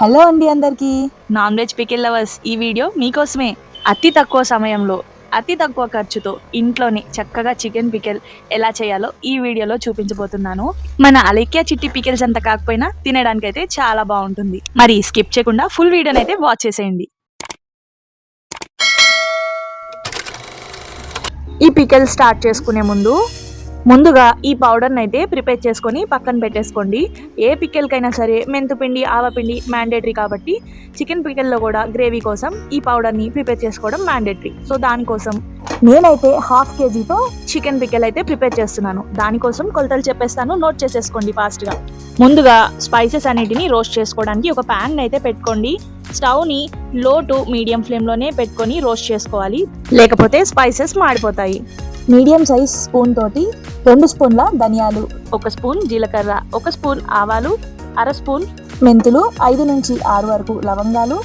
Hello అండి అందరికీ. Non veg pickle lovers, ఈ వీడియో మీకోసమే. అతి తక్కువ సమయంలో అతి తక్కువ ఖర్చుతో ఇంట్లోనే చక్కగా చికెన్ పికిల్ ఎలా చేయాలో ఈ వీడియోలో చూపించబోతున్నాను. మన అలైక్య చిట్టి పికిల్స్ అంత కాకపోయినా తినడానికైతే చాలా బాగుంటుంది. మరి స్కిప్ చేయకుండా ఫుల్ వీడియోని అయితే వాచ్ చేసేయండి. ఈ పికిల్ స్టార్ట్ చేసుకునే ముందుగా ఈ పౌడర్ని అయితే ప్రిపేర్ చేసుకొని పక్కన పెట్టేసుకోండి. ఏ పికిల్కైనా సరే మెంతుపిండి, ఆవపిండి మ్యాండేటరీ కాబట్టి చికెన్ పికిల్లో కూడా గ్రేవీ కోసం ఈ పౌడర్ని ప్రిపేర్ చేసుకోవడం మ్యాండేటరీ. సో దానికోసం నేనైతే హాఫ్ కేజీతో చికెన్ పికిల్ అయితే ప్రిపేర్ చేస్తున్నాను. దానికోసం కొలతలు చెప్పేస్తాను, నోట్ చేసేసుకోండి ఫాస్ట్గా. ముందుగా స్పైసెస్ అన్నిటిని రోస్ట్ చేసుకోవడానికి ఒక ప్యాన్ అయితే పెట్టుకోండి. స్టవ్ని లో టు మీడియం ఫ్లేమ్లోనే పెట్టుకొని రోస్ట్ చేసుకోవాలి, లేకపోతే స్పైసెస్ మాడిపోతాయి. మీడియం సైజ్ స్పూన్ తోటి 2 స్పూన్ల ధనియాలు, 1 స్పూన్ జీలకర్ర, 1 స్పూన్ ఆవాలు, అర స్పూన్ మెంతులు, 5 నుంచి 6 వరకు లవంగాలు,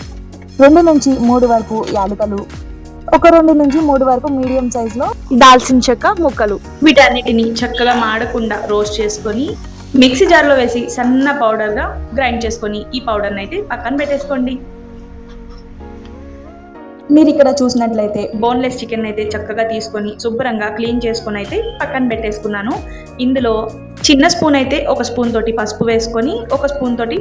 2 నుంచి 3 వరకు యాలకులు, 2 నుంచి 3 వరకు మీడియం సైజులో దాల్చిన చెక్క ముక్కలు. వీటన్నిటిని చక్కగా మాడకుండా రోస్ట్ చేసుకొని మిక్సీ జార్లో వేసి సన్న పౌడర్గా గ్రైండ్ చేసుకొని ఈ పౌడర్ని అయితే పక్కన పెట్టేసుకోండి. మీరు ఇక్కడ చూసినట్లయితే బోన్లెస్ చికెన్ అయితే చక్కగా తీసుకొని శుభ్రంగా క్లీన్ చేసుకొని అయితే పక్కన పెట్టేసుకున్నాను. ఇందులో చిన్న స్పూన్ అయితే 1 స్పూన్ తోటి పసుపు వేసుకొని 1 స్పూన్ తోటి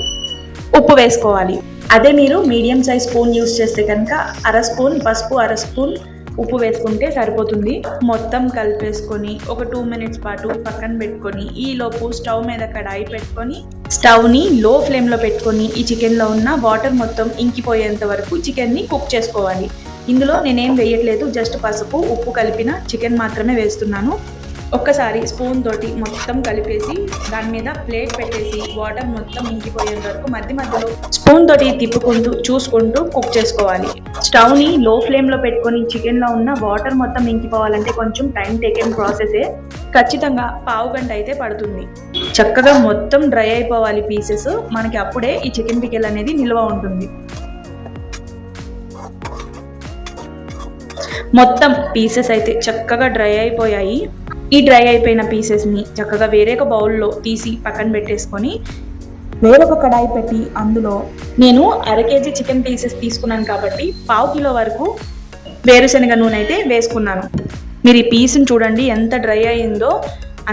ఉప్పు వేసుకోవాలి. అదే మీరు మీడియం సైజ్ స్పూన్ యూస్ చేస్తే కనుక అర స్పూన్ పసుపు, అర స్పూన్ ఉప్పు వేసుకుంటే సరిపోతుంది. మొత్తం కలిపేసుకొని ఒక 2 మినిట్స్ పాటు పక్కన పెట్టుకొని ఈలోపు స్టవ్ మీద కడాయి పెట్టుకొని స్టవ్ని లో ఫ్లేమ్లో పెట్టుకొని ఈ చికెన్లో ఉన్న వాటర్ మొత్తం ఇంకిపోయేంత వరకు చికెన్ని కుక్ చేసుకోవాలి. ఇందులో నేనేం వేయట్లేదు, జస్ట్ పసుపు ఉప్పు కలిపిన చికెన్ మాత్రమే వేస్తున్నాను. ఒక్కసారి స్పూన్ తోటి మొత్తం కలిపేసి దాని మీద ప్లేట్ పెట్టేసి వాటర్ మొత్తం ఇంకిపోయేంత వరకు మధ్యలో స్పూన్ తోటి తిప్పుకుంటూ చూసుకుంటూ కుక్ చేసుకోవాలి. స్టవ్ని లో ఫ్లేమ్లో పెట్టుకొని చికెన్లో ఉన్న వాటర్ మొత్తం ఇంకిపోవాలంటే కొంచెం టైం టేకెన్ ప్రాసెసే. ఖచ్చితంగా పావు గంట అయితే పడుతుంది. చక్కగా మొత్తం డ్రై అయిపోవాలి పీసెస్, మనకి అప్పుడే ఈ చికెన్ పికిల్ అనేది నిల్వ ఉంటుంది. మొత్తం పీసెస్ అయితే చక్కగా డ్రై అయిపోయాయి. ఈ డ్రై అయిపోయిన పీసెస్ని చక్కగా వేరొక బౌల్లో తీసి పక్కన పెట్టేసుకొని వేరొక కడాయి పెట్టి అందులో నేను అర కేజీ చికెన్ పీసెస్ తీసుకున్నాను కాబట్టి పావు కిలో వరకు వేరుశనగ నూనె అయితే వేసుకున్నాను. మీరు ఈ పీస్ని చూడండి ఎంత డ్రై అయిందో.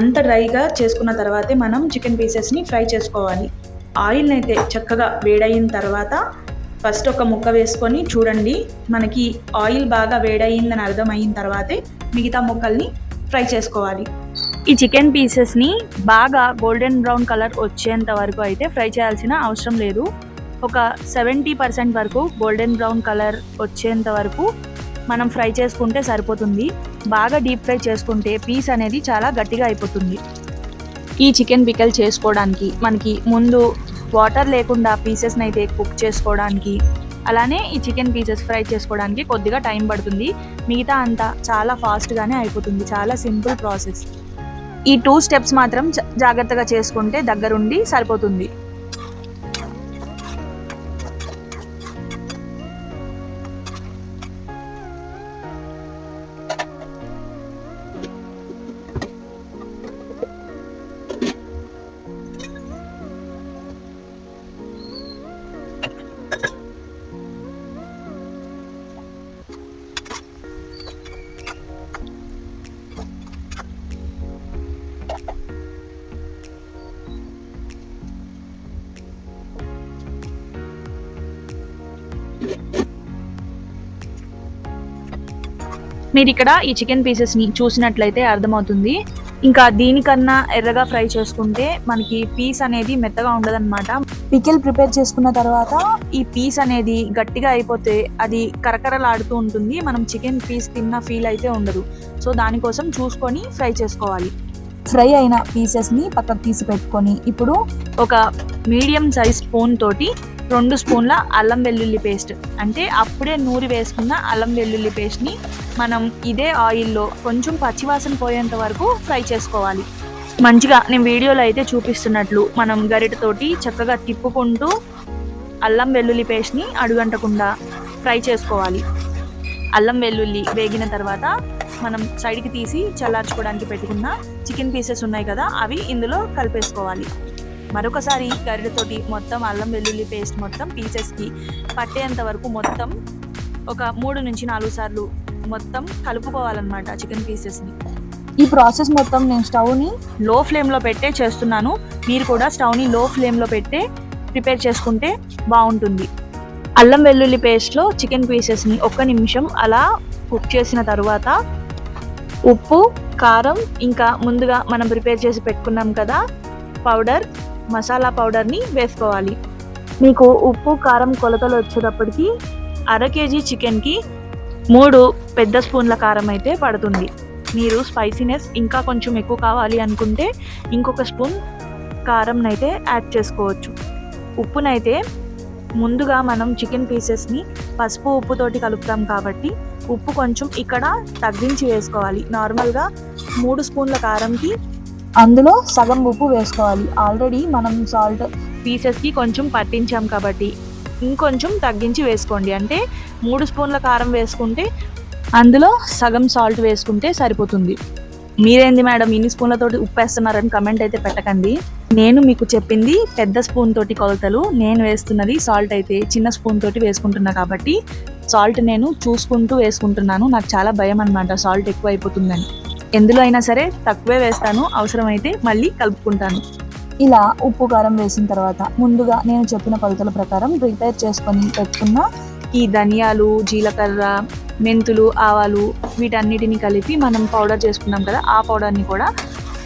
అంత డ్రైగా చేసుకున్న తర్వాతే మనం చికెన్ పీసెస్ని ఫ్రై చేసుకోవాలి. ఆయిల్ని అయితే చక్కగా వేడయిన తర్వాత ఫస్ట్ ఒక ముక్క వేసుకొని చూడండి, మనకి ఆయిల్ బాగా వేడయిందని అర్థమైన తర్వాతే మిగతా ముక్కల్ని ఫ్రై చేసుకోవాలి. ఈ చికెన్ పీసెస్ని బాగా గోల్డెన్ బ్రౌన్ కలర్ వచ్చేంత వరకు అయితే ఫ్రై చేయాల్సిన అవసరం లేదు. ఒక 70% వరకు గోల్డెన్ బ్రౌన్ కలర్ వచ్చేంత వరకు మనం ఫ్రై చేసుకుంటే సరిపోతుంది. బాగా డీప్ ఫ్రై చేసుకుంటే పీస్ అనేది చాలా గట్టిగా అయిపోతుంది. ఈ చికెన్ పికిల్ చేసుకోవడానికి మనకి ముందు వాటర్ లేకుండా పీసెస్ని అయితే కుక్ చేసుకోవడానికి, అలానే ఈ చికెన్ పీసెస్ ఫ్రై చేసుకోవడానికి కొద్దిగా టైం పడుతుంది. మిగతా అంతా చాలా ఫాస్ట్గానే అయిపోతుంది. చాలా సింపుల్ ప్రాసెస్. ఈ 2 స్టెప్స్ మాత్రం జాగ్రత్తగా చేసుకుంటే దగ్గరుండి సరిపోతుంది. మీరు ఇక్కడ ఈ చికెన్ పీసెస్ని చూసినట్లయితే అర్థమవుతుంది. ఇంకా దీనికన్నా ఎర్రగా ఫ్రై చేసుకుంటే మనకి పీస్ అనేది మెత్తగా ఉండదన్నమాట. పికిల్ ప్రిపేర్ చేసుకున్న తర్వాత ఈ పీస్ అనేది గట్టిగా అయిపోతే అది కరకరలాడుతూ ఉంటుంది. మనం చికెన్ పీస్ తిన్న ఫీల్ అయితే ఉండదు. సో దానికోసం చూసుకొని ఫ్రై చేసుకోవాలి. ఫ్రై అయిన పీసెస్ని పక్కకు తీసి పెట్టుకొని ఇప్పుడు ఒక మీడియం సైజ్ స్పూన్ తోటి 2 స్పూన్ల అల్లం వెల్లుల్లి పేస్ట్, అంటే అప్పుడే నూరి వేసుకున్న అల్లం వెల్లుల్లి పేస్ట్ని మనం ఇదే ఆయిల్లో కొంచెం పచ్చివాసన పోయేంత వరకు ఫ్రై చేసుకోవాలి. మంచిగా నేను వీడియోలో అయితే చూపిస్తున్నట్లు మనం గరిటతోటి చక్కగా తిప్పుకుంటూ అల్లం వెల్లుల్లి పేస్ట్ని అడుగంటకుండా ఫ్రై చేసుకోవాలి. అల్లం వెల్లుల్లి వేగిన తర్వాత మనం సైడ్కి తీసి చల్లార్చుకోవడానికి పెట్టుకున్న చికెన్ పీసెస్ ఉన్నాయి కదా, అవి ఇందులో కలిపేసుకోవాలి. మరొకసారి గరిటెతోటి మొత్తం అల్లం వెల్లుల్లి పేస్ట్ మొత్తం పీసెస్కి పట్టేంత వరకు మొత్తం ఒక 3 నుంచి 4 సార్లు మొత్తం కలుపుకోవాలన్నమాట చికెన్ పీసెస్ని. ఈ ప్రాసెస్ మొత్తం నేను స్టవ్ని లో ఫ్లేమ్లో పెట్టే చేస్తున్నాను. మీరు కూడా స్టవ్ని లో ఫ్లేమ్లో పెట్టే ప్రిపేర్ చేసుకుంటే బాగుంటుంది. అల్లం వెల్లుల్లి పేస్ట్లో చికెన్ పీసెస్ని 1 నిమిషం అలా కుక్ చేసిన తర్వాత ఉప్పు, కారం, ఇంకా ముందుగా మనం ప్రిపేర్ చేసి పెట్టుకున్నాం కదా పౌడర్, మసాలా పౌడర్ని వేసుకోవాలి. మీకు ఉప్పు, కారం కొలతలు వచ్చేటప్పటికి 1/2 kg చికెన్కి 3 పెద్ద స్పూన్ల కారం అయితే పడుతుంది. మీరు స్పైసీనెస్ ఇంకా కొంచెం ఎక్కువ కావాలి అనుకుంటే ఇంకొక స్పూన్ కారంనైతే యాడ్ చేసుకోవచ్చు. ఉప్పునైతే ముందుగా మనం చికెన్ పీసెస్ని పసుపు ఉప్పుతోటి కలుపుతాం కాబట్టి ఉప్పు కొంచెం ఇక్కడ తగ్గించి వేసుకోవాలి. నార్మల్గా 3 స్పూన్ల కారంకి అందులో సగం ఉప్పు వేసుకోవాలి. ఆల్రెడీ మనం సాల్ట్ పీసెస్కి కొంచెం పట్టించాం కాబట్టి ఇంకొంచెం తగ్గించి వేసుకోండి. అంటే 3 స్పూన్ల కారం వేసుకుంటే అందులో సగం సాల్ట్ వేసుకుంటే సరిపోతుంది. మీరేంది మేడం ఇన్ని స్పూన్లతోటి ఉప్పు వేస్తున్నారని కమెంట్ అయితే పెట్టకండి. నేను మీకు చెప్పింది పెద్ద స్పూన్ తోటి కొలతలు, నేను వేస్తున్నది సాల్ట్ అయితే చిన్న స్పూన్ తోటి వేసుకుంటున్నా కాబట్టి సాల్ట్ నేను చూసుకుంటూ వేసుకుంటున్నాను. నాకు చాలా భయం అన్నమాట సాల్ట్ ఎక్కువ అయిపోతుందని. ఎందులో అయినా సరే తక్కువే వేస్తాను, అవసరమైతే మళ్ళీ కలుపుకుంటాను. ఇలా ఉప్పు కారం వేసిన తర్వాత ముందుగా నేను చెప్పిన కొలతల ప్రకారం ప్రిపేర్ చేసుకొని పెట్టుకున్న ఈ ధనియాలు, జీలకర్ర, మెంతులు, ఆవాలు వీటన్నిటిని కలిపి మనం పౌడర్ చేసుకున్నాం కదా ఆ పౌడర్ని కూడా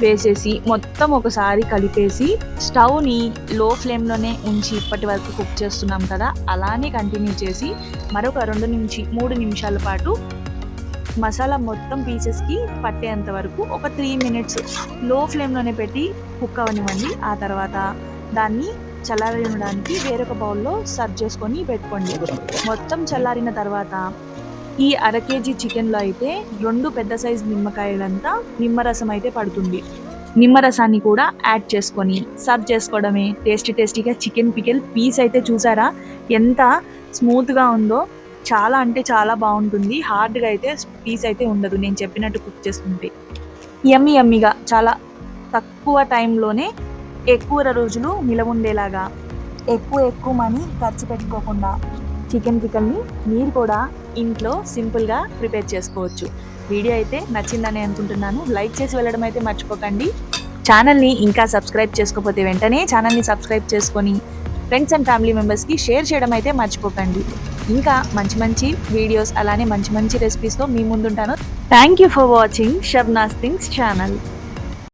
వేసేసి మొత్తం ఒకసారి కలిపేసి స్టవ్ని లో ఫ్లేమ్లోనే ఉంచి ఇప్పటి వరకు కుక్ చేస్తున్నాం కదా అలానే కంటిన్యూ చేసి మరొక 2 నుంచి 3 నిమిషాల పాటు మసాలా మొత్తం పీసెస్కి పట్టేంత వరకు ఒక 3 మినిట్స్ లో ఫ్లేమ్లోనే పెట్టి కుక్ అవనివ్వండి. ఆ తర్వాత దాన్ని చల్లారడానికి వేరొక బౌల్లో సర్వ్ చేసుకొని పెట్టుకోండి. మొత్తం చల్లారిన తర్వాత ఈ 1/2 kg చికెన్లో అయితే 2 పెద్ద సైజు నిమ్మకాయలంతా నిమ్మరసం అయితే పడుతుంది. నిమ్మరసాన్ని కూడా యాడ్ చేసుకొని సర్వ్ చేసుకోవడమే. టేస్టీగా చికెన్ పికిల్ పీస్ అయితే చూసారా ఎంత స్మూత్గా ఉందో, చాలా అంటే చాలా బాగుంటుంది. హార్డ్గా అయితే పీస్ అయితే ఉండదు నేను చెప్పినట్టు కుక్ చేసుకుంటే. యమ్మీగా చాలా తక్కువ టైంలోనే ఎక్కువ రోజులు నిలవ ఉండేలాగా ఎక్కువ మనీ ఖర్చు పెట్టుకోకుండా చికెన్ పికల్ని మీరు కూడా ఇంట్లో సింపుల్గా ప్రిపేర్ చేసుకోవచ్చు. వీడియో అయితే నచ్చిందని అనుకుంటున్నాను. లైక్ చేసి వెళ్ళడం అయితే మర్చిపోకండి. ఛానల్ని ఇంకా సబ్స్క్రైబ్ చేసుకోకపోతే వెంటనే ఛానల్ని సబ్స్క్రైబ్ చేసుకొని ఫ్రెండ్స్ అండ్ ఫ్యామిలీ మెంబర్స్కి షేర్ చేయడం అయితే మర్చిపోకండి. ఇంకా మంచి వీడియోస్ అలానే మంచి రెసిపీస్తో మీ ముందుంటాను. Thank you for watching Shabna's things channel.